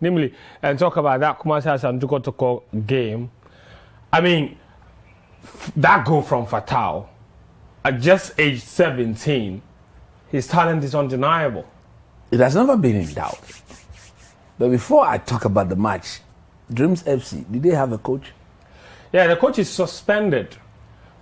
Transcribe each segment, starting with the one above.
Nimley, and talk about that Kumasi Asante Kotoko game. I mean, that goal from Fatal, at just age 17, his talent is undeniable. It has never been in doubt. But before I talk about the match, Dreams FC, did they have a coach? Yeah, the coach is suspended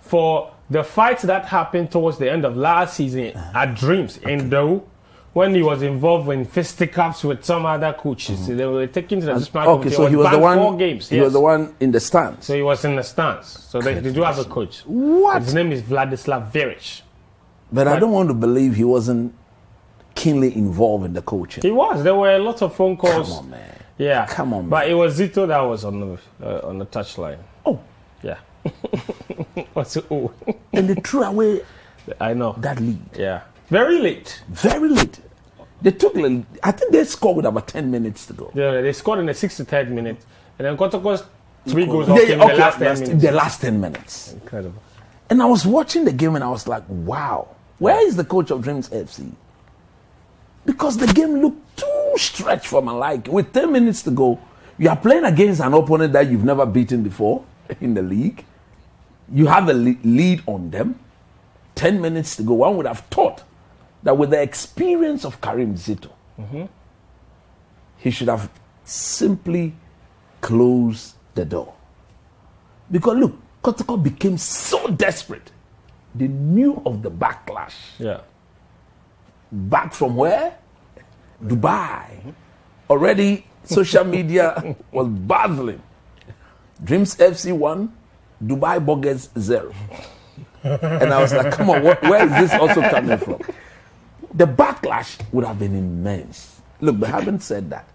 for the fight that happened towards the end of last season at Dreams in Dow, when he was involved in fisticuffs with some other coaches. They were taken to the disciplinary committee. So he was the one. 4 games. He was the one in the stands. So he was in the stands. So they do have a coach. What? His name is Vladislav Veric. But I don't want to believe he wasn't keenly involved in the coaching. He was. There were a lot of phone calls. Come on, man. Yeah. Come on, man. But it was Zito that was on the touchline. Oh. Yeah. What's it? Oh. And they threw away. I know that lead. Yeah. Very late. Very late. They took. I think they scored with about 10 minutes to go. Yeah, they scored in the 63rd minute, and then Kotoko's 3 goals in the last 10 minutes. The last 10 minutes. Incredible. And I was watching the game and I was like, wow, where is the coach of Dreams FC? Because the game looked too stretched for my liking. With 10 minutes to go, you are playing against an opponent that you've never beaten before in the league. You have a lead on them. 10 minutes to go. One would have thought that with the experience of Karim Zito, he should have simply closed the door. Because look, Kotoko became so desperate. They knew of the backlash. Yeah. Back from where? Dubai. Already social media was battling. Dreams FC 1, Dubai Boggers 0. And I was like, come on, where is this also coming from? The backlash would have been immense. Look, but having said that,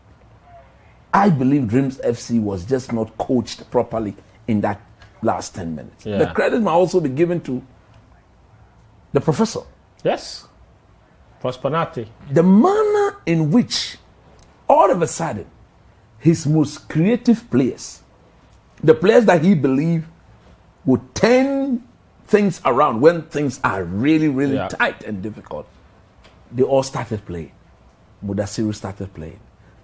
I believe Dreams FC was just not coached properly in that last 10 minutes. Yeah. The credit might also be given to the professor. Yes. Prosperity. The manner in which, all of a sudden, his most creative players, the players that he believed would turn things around when things are really, really tight and difficult, they all started playing. Mudasiru started playing.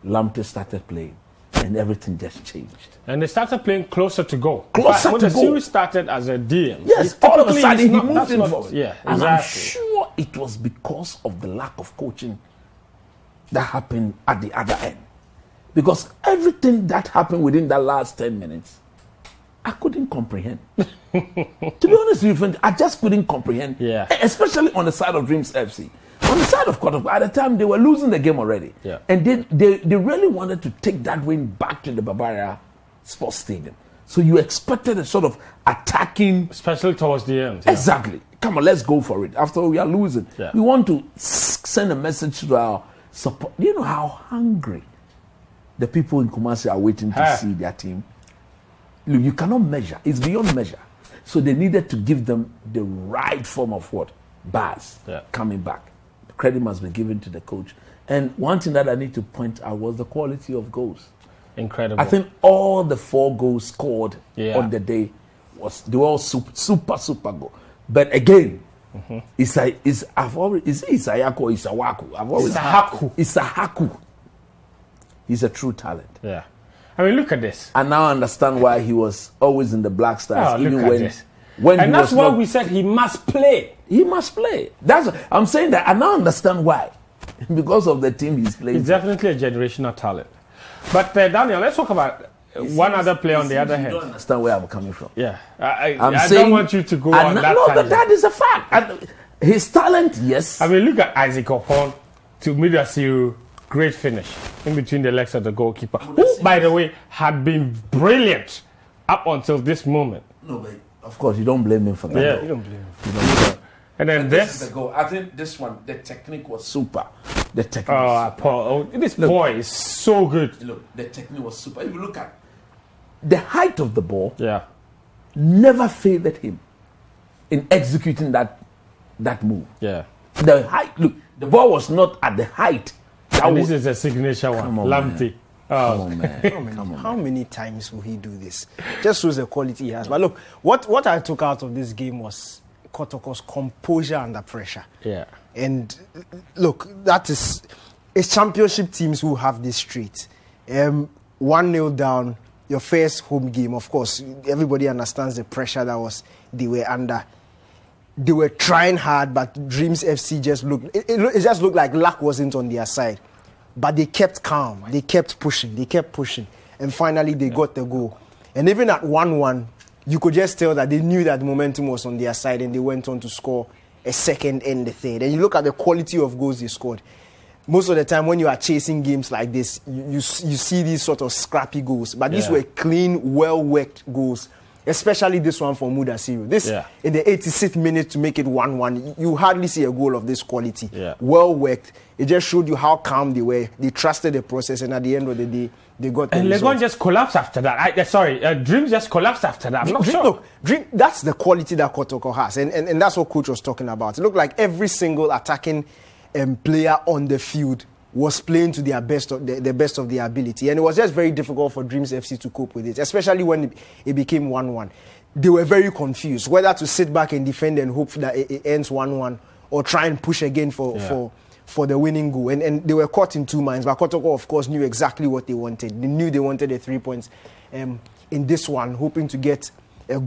Lamte started playing. And everything just changed. And they started playing closer to goal. Closer when to the goal. series started as a DM. Yes, all of a sudden he moved in forward. Yeah, exactly. And I'm sure it was because of the lack of coaching that happened at the other end. Because everything that happened within that last 10 minutes, I couldn't comprehend. To be honest with you, I just couldn't comprehend. Yeah. Especially on the side of Dreams FC. On the side of Kotoko, at the time, they were losing the game already. Yeah. And they really wanted to take that win back to the Bavaria Sports Stadium. So you expected a sort of attacking... Especially towards the end. Yeah. Exactly. Come on, let's go for it. After all, we are losing. Yeah. We want to send a message to our support. Do you know how hungry the people in Kumasi are waiting to see their team? Look, you cannot measure. It's beyond measure. So they needed to give them the right form of what? Bars coming back. Credit must be given to the coach. And one thing that I need to point out was the quality of goals. Incredible. I think all the 4 goals scored on the day they were all super goal. But again, it's Isayako or Isawaku. Isahaku. He's a true talent. Yeah. I mean, look at this. I now understand why he was always in the Black Stars. Look at this. And that's why we said he must play. He must play. I'm saying that I now understand why. Because of the team he's playing. He's definitely a generational talent. But Daniel, let's talk about one other player on the other hand. You don't understand where I'm coming from. Yeah. I don't want you to go on that No, tangent. that is a fact. His talent, yes. I mean, look at Isaac Opon to Mudasiru. Great finish in between the legs of the goalkeeper. Who, by the way, had been brilliant up until this moment. No, but of course, you don't blame him for that. Yeah, you don't blame him. And then this is the goal. I think this one, the technique was super. The technique. This boy is so good. Look, the technique was super. If you look at the height of the ball, never favored him in executing that move. Yeah. The height. Look, the ball was not at the height. This is a signature one. Lamptey. Come on, man. How many times will he do this? Just shows the quality he has. But look, what I took out of this game was Kotoko's composure under pressure. Yeah. And look, it's championship teams who have this trait. 1-0 down, your first home game. Of course, everybody understands the pressure they were under. They were trying hard, but Dreams FC just looked. It just looked like luck wasn't on their side. But they kept calm. They kept pushing. And finally, they got the goal. And even at 1-1, you could just tell that they knew that the momentum was on their side, and they went on to score a second and the third. And you look at the quality of goals they scored. Most of the time, when you are chasing games like this, you see these sort of scrappy goals. But these were clean, well-worked goals. Especially this one for Mudasiru. In the 86th minute to make it 1-1, you hardly see a goal of this quality. Well worked. It just showed you how calm they were. They trusted the process, and at the end of the day, they got the result. And Legon just collapsed after that. Dreams just collapsed after that. I'm not sure. Look, that's the quality that Kotoko has, and that's what Coach was talking about. It looked like every single attacking player on the field was playing to their best of the best of their ability, and it was just very difficult for Dreams FC to cope with it, especially when it became 1-1. They were very confused whether to sit back and defend and hope that it ends 1-1 or try and push again for the winning goal. And they were caught in two minds. But Kotoko, of course, knew exactly what they wanted. They knew they wanted the 3 points in this one, hoping to get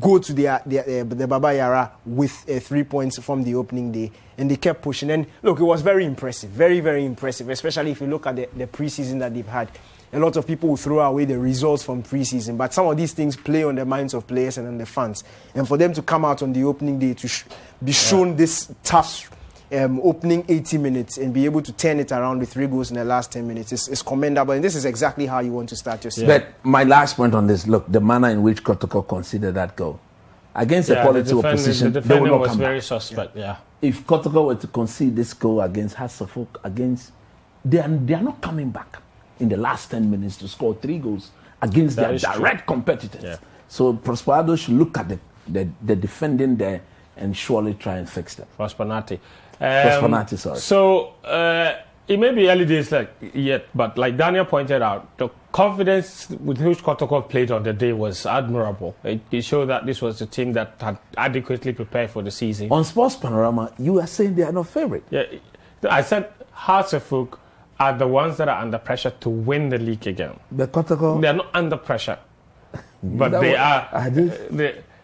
go to the Baba Yara with 3 points from the opening day, and they kept pushing. And look, it was very impressive, very, very impressive, especially if you look at the preseason that they've had. A lot of people will throw away the results from preseason, but some of these things play on the minds of players and on the fans. And for them to come out on the opening day to be shown this tough opening 80 minutes and be able to turn it around with 3 goals in the last 10 minutes is commendable, and this is exactly how you want to start your season. But my last point on this, look, the manner in which Kotoko considered that goal against the quality opposition, the they will not was come very back. Suspect. If Kotoko were to concede this goal against Hasselhoff, they are not coming back in the last 10 minutes to score 3 goals against their direct competitors. So Prosperado should look at the defending there and surely try and fix them. Prosperati, sorry. So it may be early days yet, but like Daniel pointed out, the confidence with which Kotoko played on the day was admirable. It showed that this was a team that had adequately prepared for the season. On Sports Panorama, you are saying they are not favorite. Yeah, I said Hearts of Oak are the ones that are under pressure to win the league again. But Kotoko, they are not under pressure, but they are.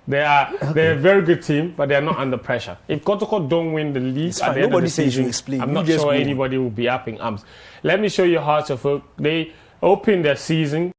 They're a very good team, but they are not under pressure. If Kotoko don't win the league at the end of the season, I'm not sure anybody will be up in arms. Let me show you Hearts of Oak. They opened their season